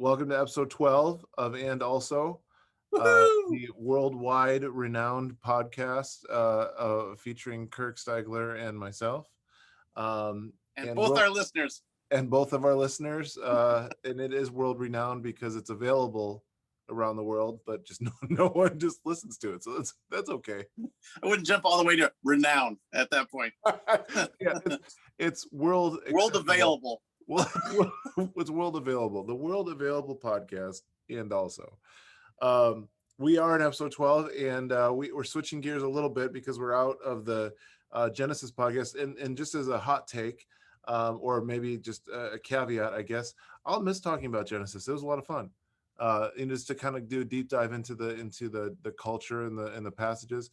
Welcome to episode 12 of And Also, Woohoo! the worldwide renowned podcast featuring Kirk Steigler and myself. Um, And and both world, our listeners. and both of our listeners. And it is world renowned because it's available around the world, but just no one just listens to it. So that's okay. I wouldn't jump all the way to renown at that point. Yeah, it's world Available. Well, it's world available. The world available podcast, and also, we are in episode 12, and we're switching gears a little bit because we're out of the Genesis podcast. And just as a hot take, or maybe just a caveat, I guess I'll miss talking about Genesis. It was a lot of fun, and just to kind of do a deep dive into the culture and the passages,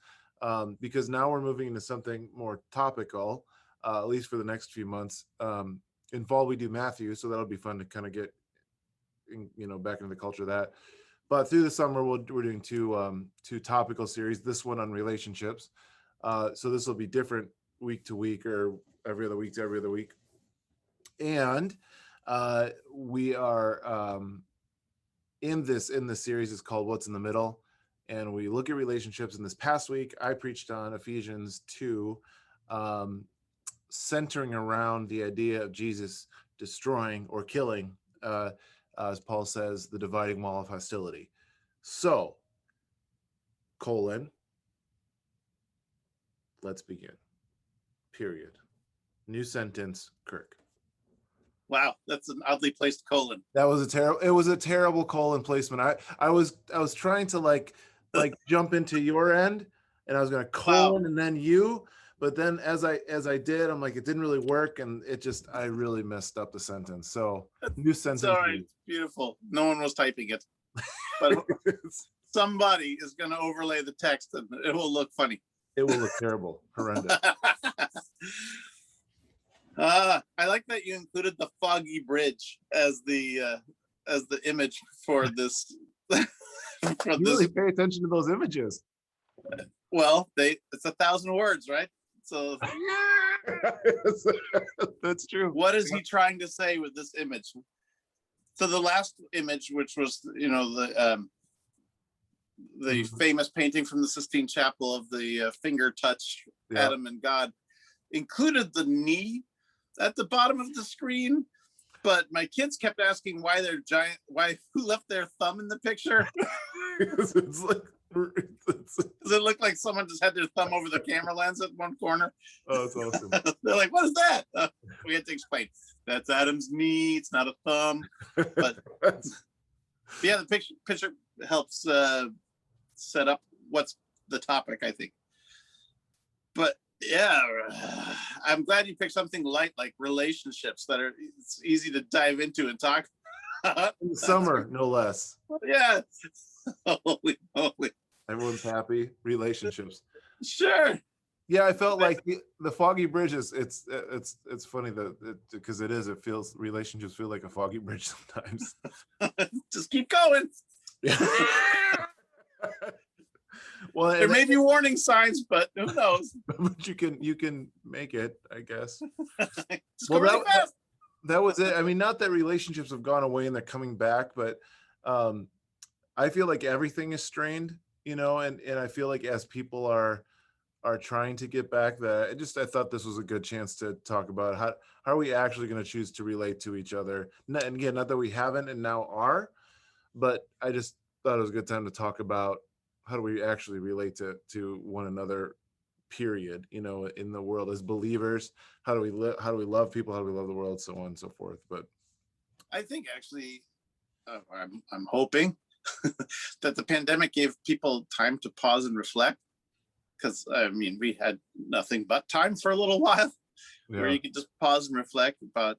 because now we're moving into something more topical, at least for the next few months. In fall we do Matthew, so that'll be fun to kind of get back into the culture of that. But through the summer we're doing two topical series, this one on relationships, so this will be different week to week, or every other week to every other week. And we are in this series is called What's in the Middle, and we look at relationships. In this past week I preached on Ephesians 2, centering around the idea of Jesus destroying or killing, as Paul says, the dividing wall of hostility. So, let's begin. Period. New sentence, Kirk. Wow, that's an oddly placed colon. That was a terrible colon placement. I was trying to like jump into your end, and I was going to colon and then you. But then as I did, I'm like, it didn't really work, and I really messed up the sentence. So new sentence. All right, beautiful. No one was typing it, but somebody is going to overlay the text, and it will look funny. It will look terrible, horrendous. I like that you included the foggy bridge as the image for this. Really pay attention to those images. Well, it's 1,000 words, right? So that's true. What is he trying to say with this image? So the last image, which was the famous painting from the Sistine Chapel of the finger touch, Adam and God, included the knee at the bottom of the screen. But my kids kept asking who left their thumb in the picture. It's like, does it look like someone just had their thumb over the camera lens at one corner? Oh, that's awesome. They're like, what is that? We had to explain. That's Adam's knee. It's not a thumb. But yeah, the picture helps set up what's the topic, I think. But yeah, I'm glad you picked something light like relationships that it's easy to dive into and talk about. In the summer, no less. Yeah. Holy moly. Everyone's happy. Relationships. Sure. Yeah, I felt like the foggy bridge is it's funny that because it feels, relationships feel like a foggy bridge sometimes. Just keep going. Well, there may be warning signs, but who knows? But you can make it, I guess. Just go really fast. That was it. I mean, not that relationships have gone away and they're coming back, but I feel like everything is strained, and I feel like as people are trying to get back, I thought this was a good chance to talk about how are we actually going to choose to relate to each other. And again, not that we haven't and now are, but I just thought it was a good time to talk about how do we actually relate to one another, period, in the world as believers. How do we live? How do we love people? How do we love the world? So on and so forth. But I think actually, I'm hoping that the pandemic gave people time to pause and reflect, because I mean, we had nothing but time for a little while where you could just pause and reflect about,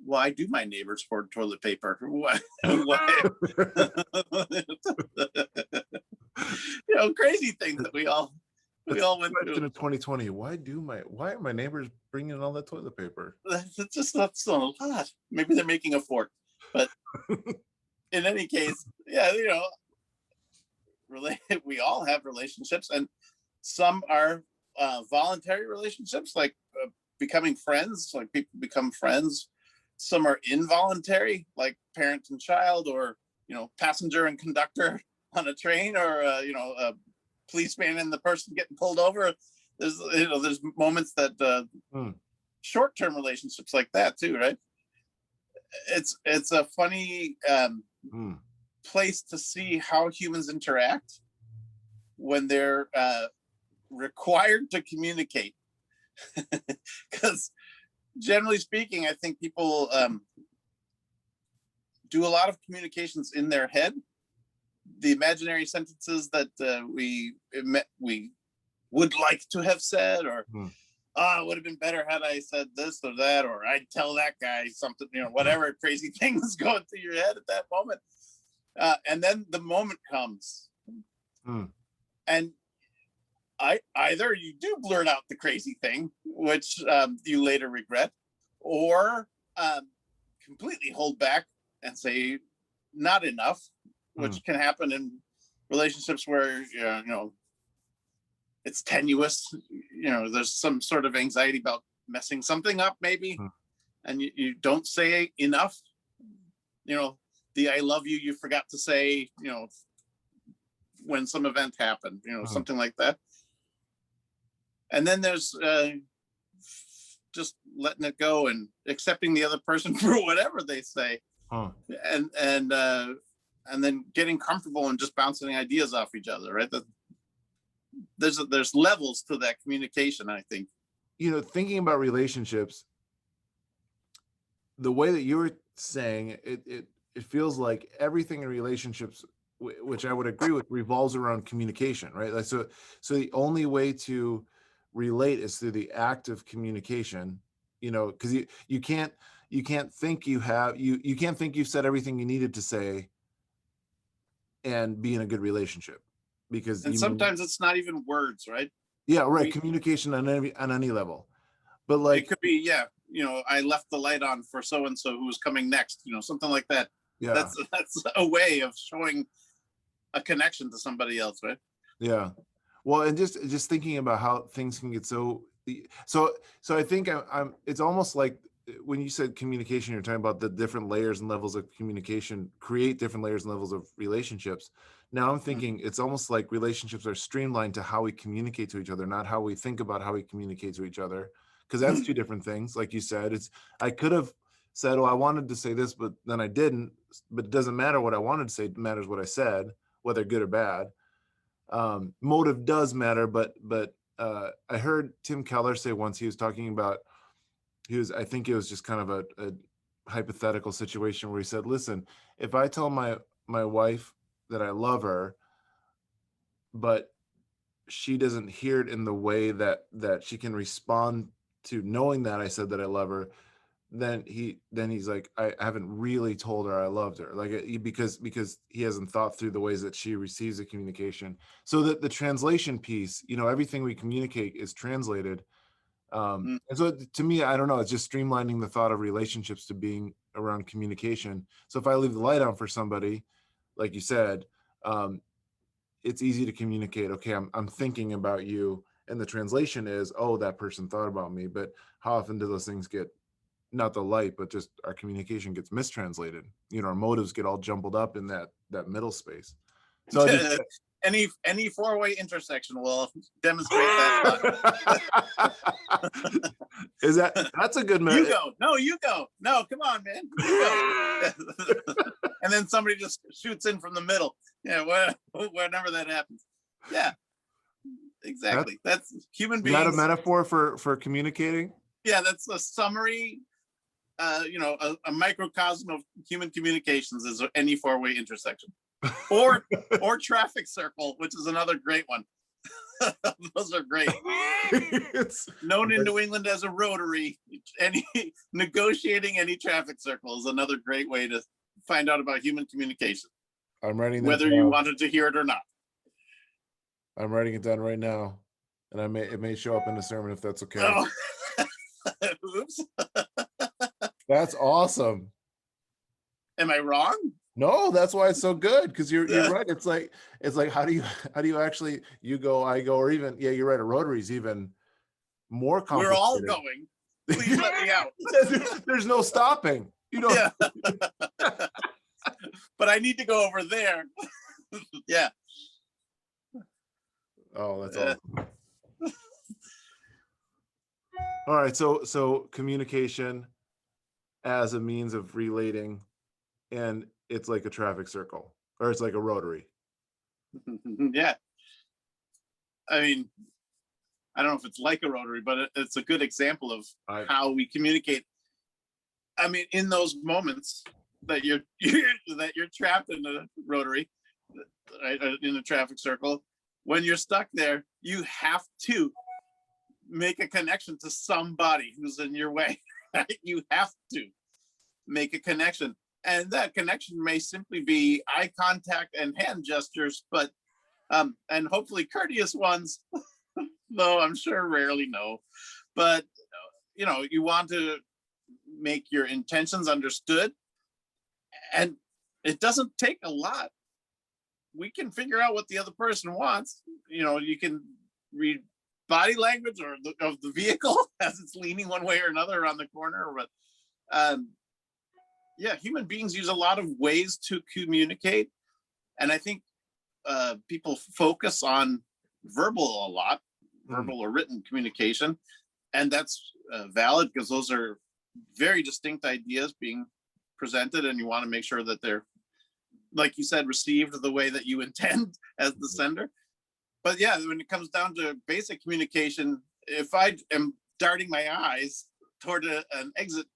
why do my neighbors hoard toilet paper? Why? Crazy things that we all went through. In 2020, why are my neighbors bringing in all that toilet paper? That's a lot. Maybe they're making a fort, but in any case, yeah, we all have relationships, and some are voluntary relationships, like becoming friends. Like people become friends some are involuntary, like parent and child, or passenger and conductor on a train, or a policeman and the person getting pulled over. There's moments that short-term relationships like that too, right? It's a funny place to see how humans interact when they're required to communicate. Because generally speaking, I think people do a lot of communications in their head. The imaginary sentences that we would like to have said, or it would have been better had I said this or that, or I'd tell that guy something, whatever crazy things going through your head at that moment. And then the moment comes, and either you do blurt out the crazy thing, which you later regret, or completely hold back and say not enough, which can happen in relationships where it's tenuous. There's some sort of anxiety about messing something up, maybe, and you don't say enough. The "I love you" forgot to say, when some event happened, something like that. And then there's just letting it go and accepting the other person for whatever they say, and then getting comfortable and just bouncing ideas off each other, right? There's levels to that communication, I think. Thinking about relationships, the way that you were saying it feels like everything in relationships, which I would agree with, revolves around communication, right? Like, so the only way to relate is through the act of communication, because you can't think you can't think you've said everything you needed to say and be in a good relationship, because sometimes it's not even words, right? Yeah, right. Communication on any level, but like it could be, I left the light on for so and so who's coming next, something like that. Yeah, that's a way of showing a connection to somebody else, right? Yeah. Well, and just thinking about how things can get so I think I'm it's almost like when you said communication, you're talking about the different layers and levels of communication create different layers and levels of relationships. Now I'm thinking it's almost like relationships are streamlined to how we communicate to each other, not how we think about how we communicate to each other, because that's two different things. Like you said, I could have said, I wanted to say this, but then I didn't. But it doesn't matter what I wanted to say. It matters what I said, whether good or bad. Motive does matter, but I heard Tim Keller say once, he was talking about, I think it was just kind of a hypothetical situation where he said, listen, if I tell my wife that I love her, but she doesn't hear it in the way that she can respond to knowing that I said that I love her, then he's like, I haven't really told her I loved her, like, because he hasn't thought through the ways that she receives the communication. So that the translation piece, everything we communicate is translated. And so to me, I don't know, it's just streamlining the thought of relationships to being around communication. So if I leave the light on for somebody, like you said, it's easy to communicate, okay, I'm thinking about you, and the translation is, oh, that person thought about me. But how often do those things get, not the light, but just our communication gets mistranslated? Our motives get all jumbled up in that middle space. So any four-way intersection will demonstrate that. That's a good message. You go. No, come on, man. You go. And then somebody just shoots in from the middle. Yeah, whenever that happens. Yeah, exactly. That's human beings. Is that a metaphor for communicating? Yeah, that's a summary. A microcosm of human communications is any four-way intersection, or traffic circle, which is another great one. Those are great. It's known in New England as a rotary. Negotiating any traffic circle is another great way to find out about human communication. I'm writing that whether down. You wanted to hear it or not. I'm writing it down right now, and it may show up in the sermon if that's okay. Oh. Oops. That's awesome. Am I wrong? No, that's why it's so good, because you're right. It's like how do you actually, you go, I go, or even, yeah, you're right, a rotary is even more complicated. We're all going. Please let me out. There's no stopping. You know. Yeah. But I need to go over there. Yeah. Oh, that's awesome. All right, so communication as a means of relating, and it's like a traffic circle, or it's like a rotary. Yeah. I mean, I don't know if it's like a rotary, but it's a good example of how we communicate. I mean, in those moments that you're that you're trapped in a rotary, right, in a traffic circle, when you're stuck there, you have to make a connection to somebody who's in your way. You have to make a connection, and that connection may simply be eye contact and hand gestures, but and hopefully courteous ones, though I'm sure rarely no. But you know, you want to make your intentions understood, and it doesn't take a lot. We can figure out what the other person wants. You know, you can read body language or of the vehicle as it's leaning one way or another around the corner. But yeah, human beings use a lot of ways to communicate, and I think people focus on verbal a lot, verbal or written communication, and that's valid because those are very distinct ideas being presented, and you want to make sure that they're, like you said, received the way that you intend as the sender. But yeah, when it comes down to basic communication, if I am darting my eyes toward an exit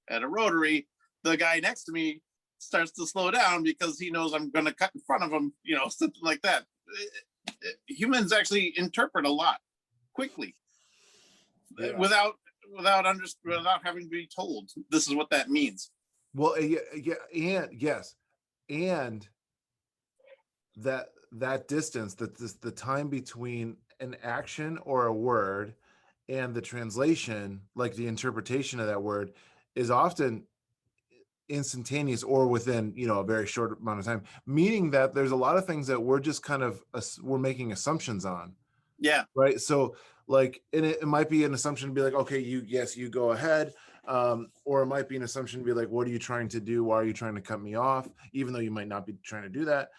at a rotary, the guy next to me starts to slow down because he knows I'm going to cut in front of him, you know, something like that. Humans actually interpret a lot quickly, Yeah. without having to be told this is what that means. Well, yeah, and yes, and that distance, that the time between an action or a word and the translation, like the interpretation of that word, is often instantaneous or within, you know, a very short amount of time, meaning that there's a lot of things that we're just kind of we're making assumptions on. Yeah. Right. So like, and it might be an assumption to be like, okay, you go ahead. Or it might be an assumption to be like, what are you trying to do? Why are you trying to cut me off? Even though you might not be trying to do that.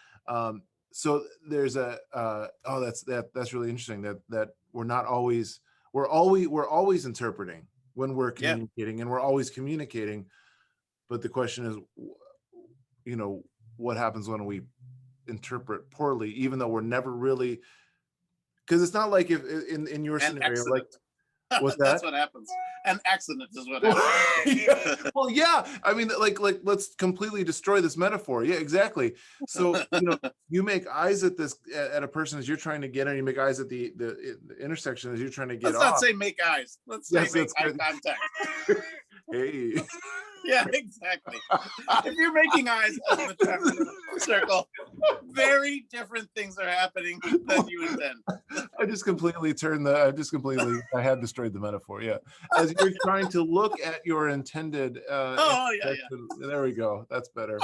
So there's that's really interesting that we're always interpreting when we're communicating, and we're always communicating. But the question is, you know, what happens when we interpret poorly, even though we're never really, because it's not like if in your scenario, like, what's that? That's what happens. An accident is what happens. Well, yeah. I mean, like let's completely destroy this metaphor. Yeah, exactly. So, you know, you make eyes at a person as you're trying to get in. You make eyes at the intersection as you're trying to get off. Let's not say make eyes. Let's say make eye contact. Hey. Yeah, exactly. If you're making eyes at the traffic circle, very different things are happening than you intend. I had destroyed the metaphor. Yeah. As you're trying to look at your intended, there we go. That's better.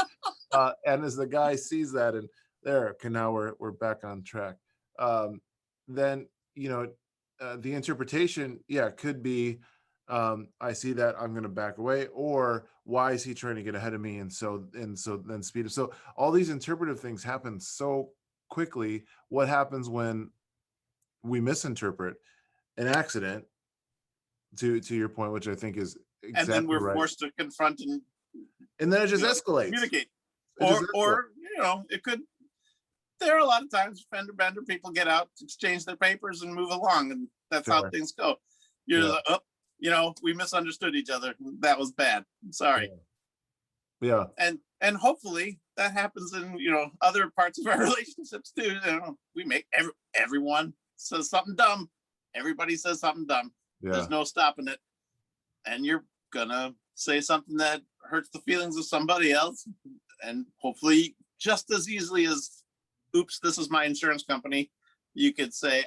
And as the guy sees that, and there, okay, now we're back on track. Then, you know, the interpretation, could be, I see that, I'm going to back away, or why is he trying to get ahead of me? And so then speed up. So all these interpretive things happen so quickly. What happens when we misinterpret an accident, to your point, which I think is exactly and then we're right. forced to confront and then it just escalates. Communicate. Or you know, it could, there are a lot of times fender bender people get out, exchange their papers and move along, and that's how things go. You're like, oh, you know, we misunderstood each other. That was bad. I'm sorry. Yeah. And hopefully that happens in, you know, other parts of our relationships too. You know, we make everyone says something dumb. Everybody says something dumb. Yeah. There's no stopping it. And you're gonna say something that hurts the feelings of somebody else. And hopefully just as easily as, oops, this is my insurance company, you could say,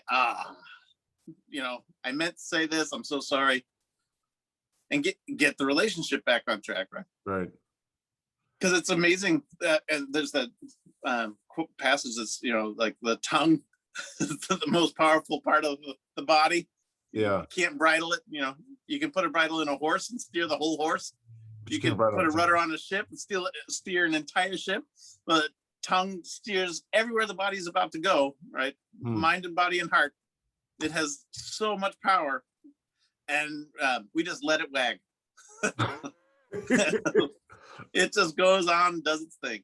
you know, I meant to say this, I'm so sorry. And get the relationship back on track, right? Right. Because it's amazing that, and there's that passage that's, you know, like the tongue is the most powerful part of the body. Yeah. You can't bridle it. You know, you can put a bridle in a horse and steer the whole horse. But You can't can bridle put a a rudder on a ship and steer an entire ship. But tongue steers everywhere the body's about to go, right? Mind and body and heart. It has so much power, and we just let it wag. It just goes on, does its thing.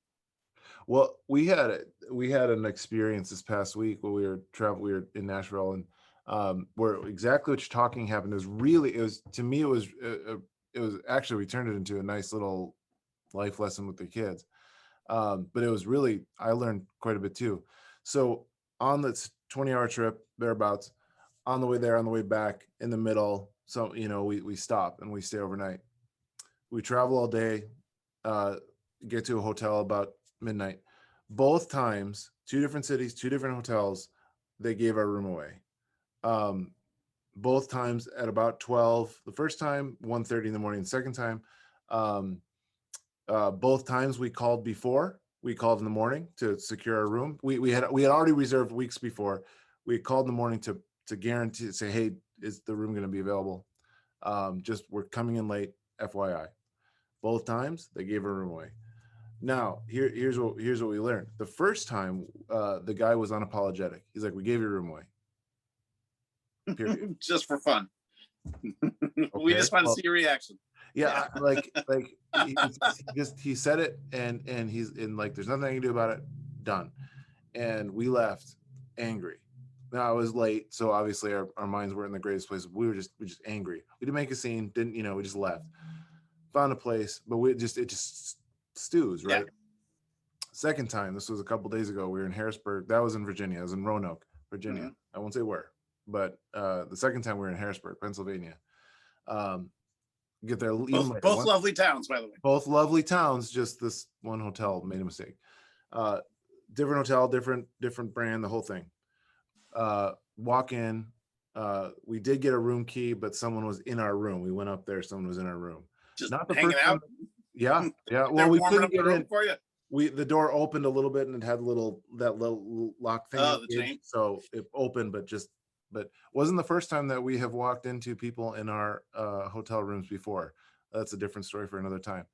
Well, we had an experience this past week where we were in Nashville, and where exactly what you're talking happened. It was to me, it was actually, we turned it into a nice little life lesson with the kids. But it was really, I learned quite a bit too. So on this 20-hour trip, thereabouts, on the way there, on the way back, in the middle, so we stop and we stay overnight. We travel all day, get to a hotel about midnight. Both times, 2 different cities, 2 different hotels, they gave our room away. Both times at about 12. The first time, 1:30 in the morning. The second time, both times we called before. We called in the morning to secure our room. We had already reserved weeks before. We called in the morning to guarantee, say, hey, is the room going to be available? Just, we're coming in late, FYI. Both times they gave our room away. Now, here's what we learned. The first time, the guy was unapologetic. He's like, we gave your room away. Period. Just for fun. Okay, We just want to see your reaction. Yeah, like he said it, and he's in, like, there's nothing I can do about it. Done. And we left angry. Now, it was late, so obviously our minds weren't in the greatest place. We were just angry. We didn't make a scene. Didn't, we just left. Found a place, but it just stews, right? Yeah. Second time, this was a couple days ago. We were in Harrisburg. That was in Virginia. I was in Roanoke, Virginia. Mm-hmm. I won't say where, but the second time we were in Harrisburg, Pennsylvania. Get there. Both lovely towns, by the way. Both lovely towns. Just this one hotel made a mistake. Different hotel, different brand, the whole thing. Walk in. We did get a room key, but someone was in our room. We went up there. Someone was in our room. Just not the hanging first out. Yeah. Well, we couldn't get in. For you. The door opened a little bit, and it had that little lock thing. Oh, the chain. So it opened, but wasn't the first time that we have walked into people in our hotel rooms before. That's a different story for another time.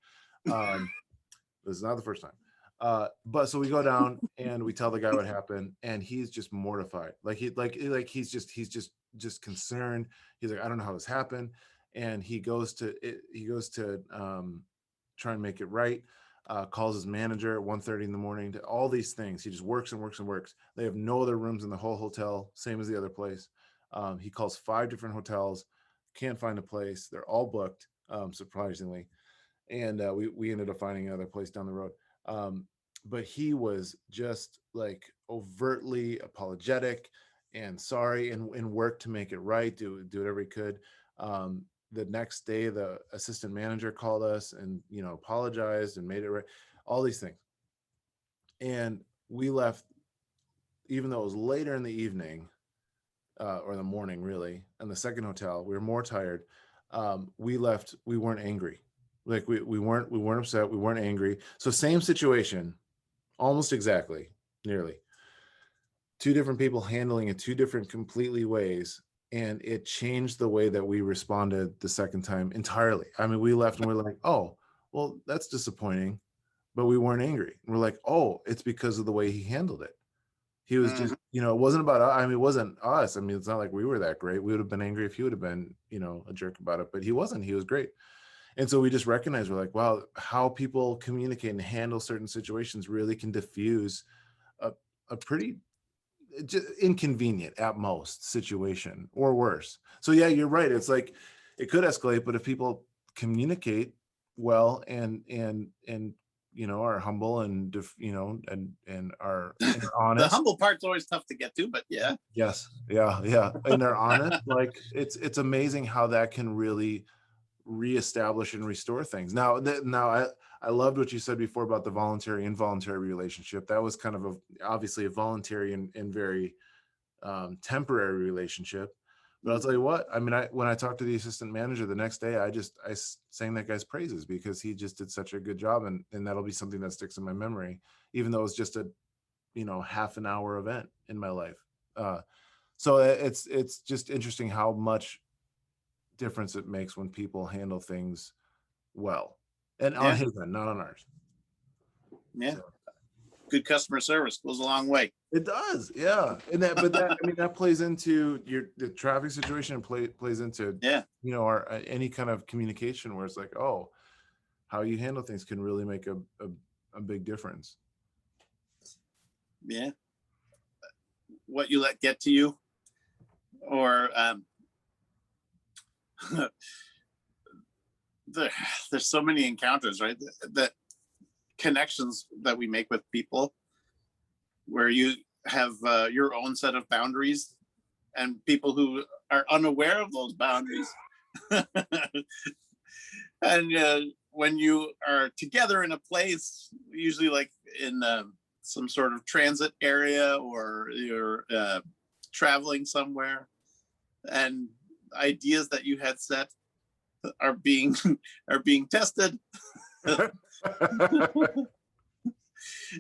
This is not the first time. But so we go down and we tell the guy what happened, and he's just mortified. He's just concerned. He's like, I don't know how this happened. And he goes to try and make it right. Calls his manager at 1:30 in the morning. To all these things, he just works and works and works. They have no other rooms in the whole hotel, same as the other place. He calls 5 different hotels, can't find a place. They're all booked, surprisingly, and we ended up finding another place down the road. But he was just like overtly apologetic and sorry, and worked to make it right. Do whatever he could. The next day, the assistant manager called us and, apologized and made it right. All these things. And we left, even though it was later in the evening, or the morning, really. And the second hotel, we were more tired. We left. We weren't angry. Like we weren't upset. We weren't angry. So same situation, almost exactly, nearly. 2 different people handling it 2 different completely ways. And it changed the way that we responded the second time entirely. I mean, we left and we're like, oh, well, that's disappointing, but we weren't angry. And we're like, oh, it's because of the way he handled it. He was just, it wasn't about, I mean, it wasn't us. I mean, it's not like we were that great. We would have been angry if he would have been, a jerk about it, but he wasn't. He was great. And so we just recognized, we're like, wow, how people communicate and handle certain situations really can diffuse a pretty inconvenient at most situation, or worse. So yeah, you're right. It's like it could escalate, but if people communicate well and are humble and are honest. The humble part's always tough to get to, but yeah. Yes. Yeah. And they're honest. Like it's amazing how that can really reestablish and restore things. Now I loved what you said before about the voluntary involuntary relationship. That was kind of obviously a voluntary and very temporary relationship. But I'll tell you what, I mean, when I talked to the assistant manager the next day, I sang that guy's praises because he just did such a good job, and that'll be something that sticks in my memory, even though it's just a half an hour event in my life. So it's just interesting how much difference it makes when people handle things well, and on Yeah. his end, not on ours. Yeah. So, Good customer service goes a long way. it does, yeah. And that, but that, I mean, that plays into the traffic situation, and plays into, Yeah. you know, our any kind of communication where it's like, oh, how you handle things can really make a big difference. Yeah. What you let get to you, or there's so many encounters, right? That connections that we make with people, where you have your own set of boundaries, and people who are unaware of those boundaries. And when you are together in a place, usually like in some sort of transit area, or you're traveling somewhere, and ideas that you had set are being are being tested.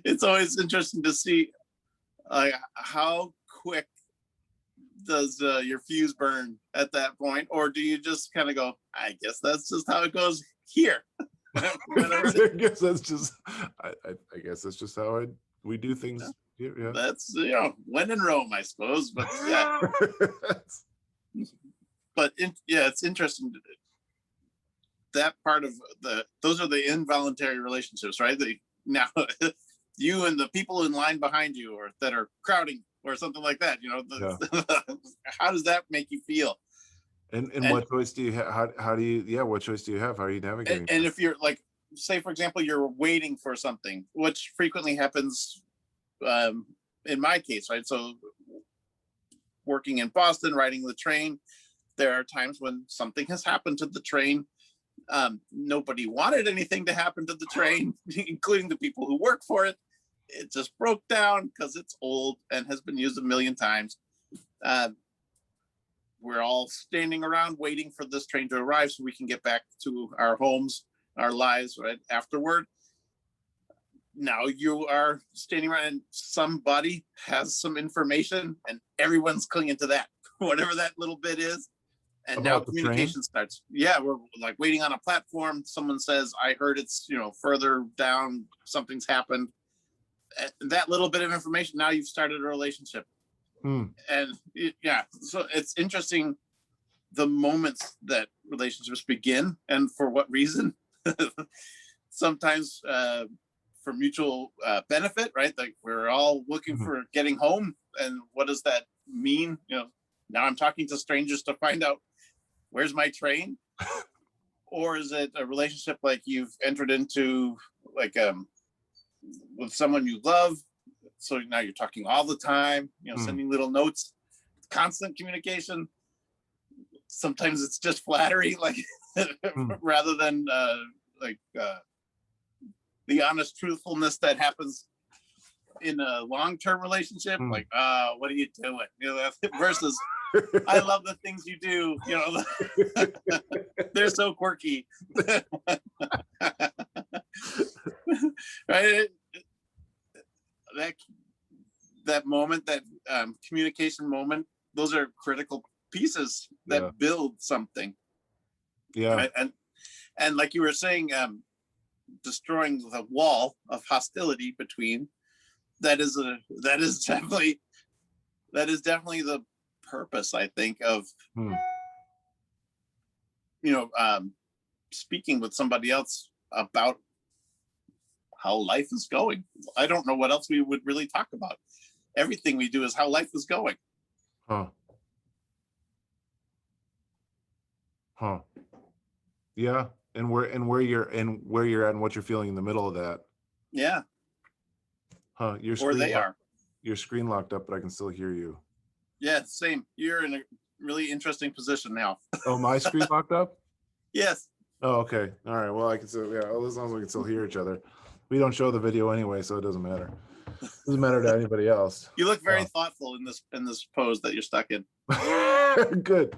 It's always interesting to see how quick does your fuse burn at that point, or do you just kind of go, I guess that's just how it goes here. I guess that's just I guess that's just how we do things here. Yeah. That's, you know, when in Rome, I suppose. But yeah, yeah, it's interesting. That part of those are the involuntary relationships, right? Now you and the people in line behind you, or that are crowding or something like that, you know, how does that make you feel? And what choice do you have? How do you, yeah, what choice do you have? How are you navigating? And if you're like, say, for example, you're waiting for something, which frequently happens in my case, right? So working in Boston, riding the train, there are times when something has happened to the train. Nobody wanted anything to happen to the train, including the people who work for it. It just broke down because it's old and has been used a million times. We're all standing around waiting for this train to arrive so we can get back to our homes, our lives, right afterward. Now you are standing around and somebody has some information and everyone's clinging to that, whatever that little bit is. And now communication starts. Yeah, we're like waiting on a platform. Someone says, I heard it's, you know, further down, something's happened. And that little bit of information, now you've started a relationship. And yeah, so it's interesting the moments that relationships begin and for what reason. Sometimes for mutual benefit, right? Like we're all looking for getting home. And what does that mean? You know, now I'm talking to strangers to find out where's my train. Or is it a relationship like you've entered into, like with someone you love? So now you're talking all the time, you know, sending little notes, constant communication. Sometimes it's just flattery, like rather than the honest truthfulness that happens in a long-term relationship. Like, what are you doing? You know, versus, I love the things you do. You know, they're so quirky. Right? That moment, that communication moment, those are critical pieces that build something. Yeah. Right? And like you were saying, destroying the wall of hostility between, that is definitely the purpose, I think, of you know, speaking with somebody else about how life is going. I don't know what else we would really talk about. Everything we do is how life is going. Yeah. And where you're at and what you're feeling in the middle of that. Yeah. Your or they are. Your screen locked up, but I can still hear you. Yeah, same. You're in a really interesting position now. Oh, my screen locked up? Yes. Oh, okay. All right. Well, I can still, yeah, as long as we can still hear each other. We don't show the video anyway, so it doesn't matter. It doesn't matter to anybody else. You look very thoughtful in this pose that you're stuck in. Good.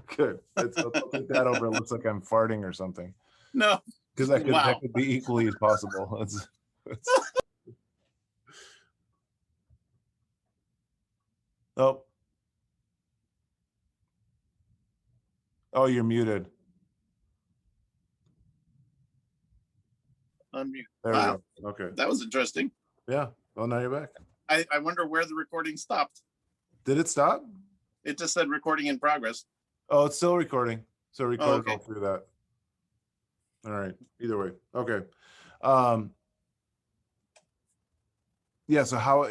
I'll take that over. It looks like I'm farting or something. No. Because that could be equally as possible. It's oh. Oh, you're muted. Unmute. There Wow, we go. Okay. that was interesting. Yeah. Well, now you're back. I wonder where the recording stopped. Did it stop? It just said recording in progress. Oh, it's still recording. So recorded okay. all through that. All right. Either way. Okay. Um, yeah. So how,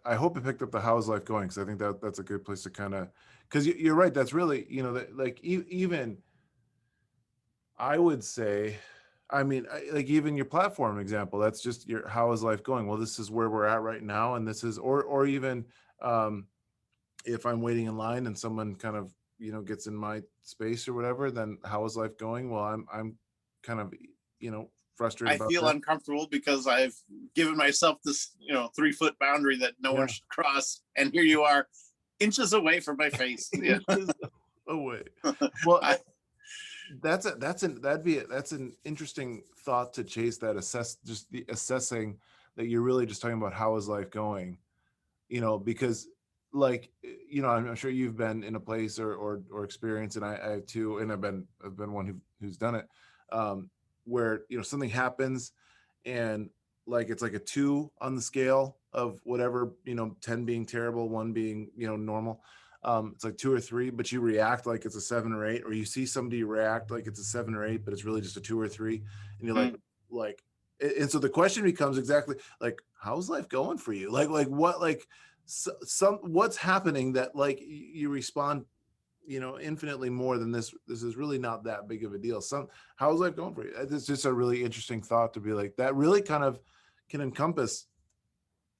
I hope it picked up the how's life going. Cause I think that that's a good place to kind of, cause you're right. That's really, you know, that like even I would say, I mean, like even your platform example, that's just your, how is life going? Well, this is where we're at right now. And this is, or even, if I'm waiting in line and someone kind of, you know, gets in my space or whatever, then how is life going? Well, I'm kind of, you know, frustrated I about feel that. uncomfortable because I've given myself this, 3-foot boundary that no one Yeah. should cross, and here you are, inches away from my face. Yeah. Oh wait. Well, I- that's an interesting thought to chase, that just the assessing that you're really just talking about how is life going, you know, because like, you know, I'm sure you've been in a place or experience, and I have too, and I've been one who's done it, where, you know, something happens and like it's like a 2 on the scale of whatever, you know, 10 being terrible, 1 being, you know, normal. It's like 2 or 3, but you react like it's a 7 or 8, or you see somebody react like it's a 7 or 8, but it's really just a 2 or 3, and you're like, and so the question becomes exactly like, how's life going for you? Like what, like some what's happening that like you respond, you know, infinitely more than this is really not that big of a deal. How's life going for you? It's just a really interesting thought to be like, that really kind of can encompass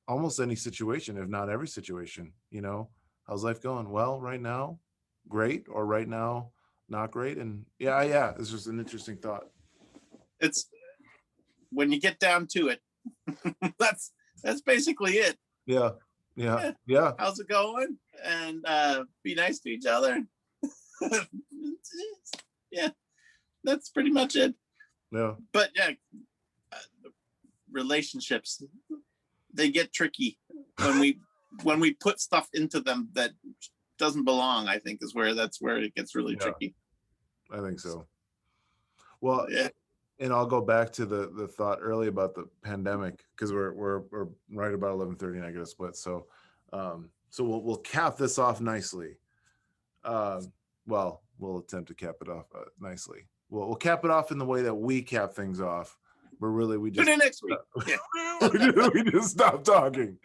almost any situation, if not every situation, you know. How's life going? Well, right now great, or right now not great. And yeah, it's just an interesting thought. it's when you get down to it, that's basically it. Yeah. How's it going? And be nice to each other. Yeah, that's pretty much it. Yeah. But yeah, relationships, they get tricky when we put stuff into them that doesn't belong. I think is where it gets really tricky. I think so. Well, Yeah. and I'll go back to the thought early about the pandemic, because we're right about 11:30 and I get a split. So so we'll cap this off nicely. Well, we'll attempt to cap it off nicely. We'll cap it off in the way that we cap things off. But really, we just Tune in next week. Yeah. we just stop talking.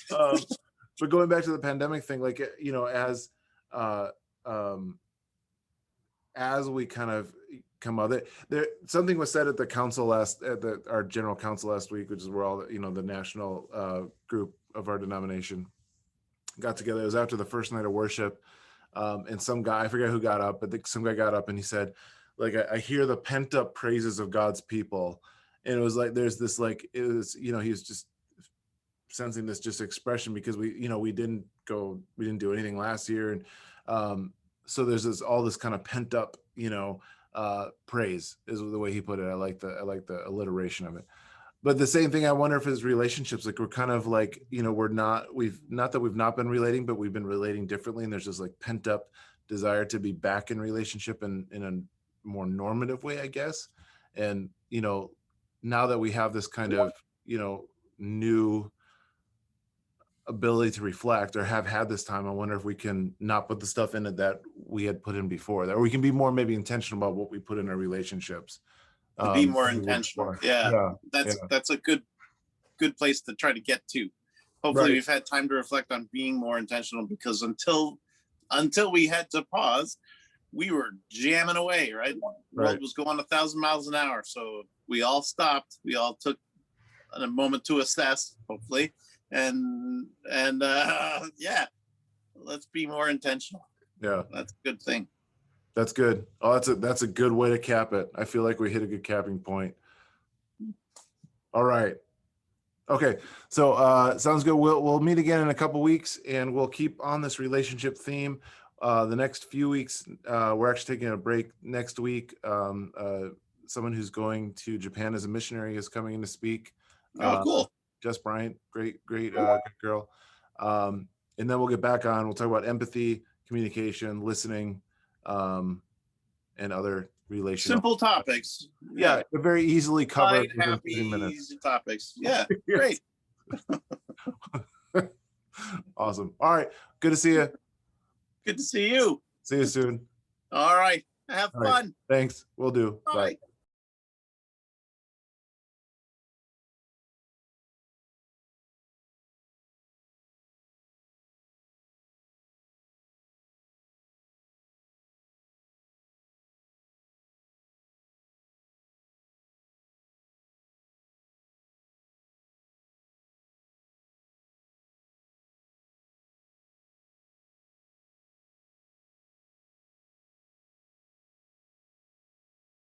But going back to the pandemic thing, like, you know, as we kind of come out of it, there something was said at the council our general council last week, which is where all, you know, the national group of our denomination got together. It was after the first night of worship, and some guy, I forget who got up, but some guy got up and he said, like, I hear the pent up praises of God's people. And it was like, there's this, like, it was, you know, he was just sensing this just expression, because we, you know, we didn't do anything last year. And so there's all this kind of pent up, you know, praise is the way he put it. I like the alliteration of it. But the same thing, I wonder if his relationships, like, we're kind of like, you know, we've not that we've not been relating, but we've been relating differently. And there's just like pent up desire to be back in relationship in a more normative way, I guess. And, you know, now that we have this kind of, you know, new ability to reflect, or have had this time, I wonder if we can not put the stuff in it that we had put in before, that, or we can be more maybe intentional about what we put in our relationships. Be more intentional. Yeah. That's a good place to try to get to. Hopefully Right. we've had time to reflect on being more intentional, because until we had to pause, we were jamming away, right? The world was going 1,000 miles an hour. So we all stopped. We all took a moment to assess, hopefully. And yeah, let's be more intentional. Yeah. That's a good thing. That's good. Oh, that's a good way to cap it. I feel like we hit a good capping point. All right. Okay. So sounds good. We'll meet again in a couple weeks, and we'll keep on this relationship theme. The next few weeks, we're actually taking a break next week. Someone who's going to Japan as a missionary is coming in to speak. Oh, cool. Jess Bryant, great good girl. And then we'll get back on. We'll talk about empathy, communication, listening, and other relational. Simple topics. Yeah, they're very easily covered Light, within happy, 30 minutes. easy topics. Yeah, Yes. great. Awesome. All right. Good to see you. Good to see you. See you soon. All right. Have All right. fun. Thanks. We'll do. Bye. Bye.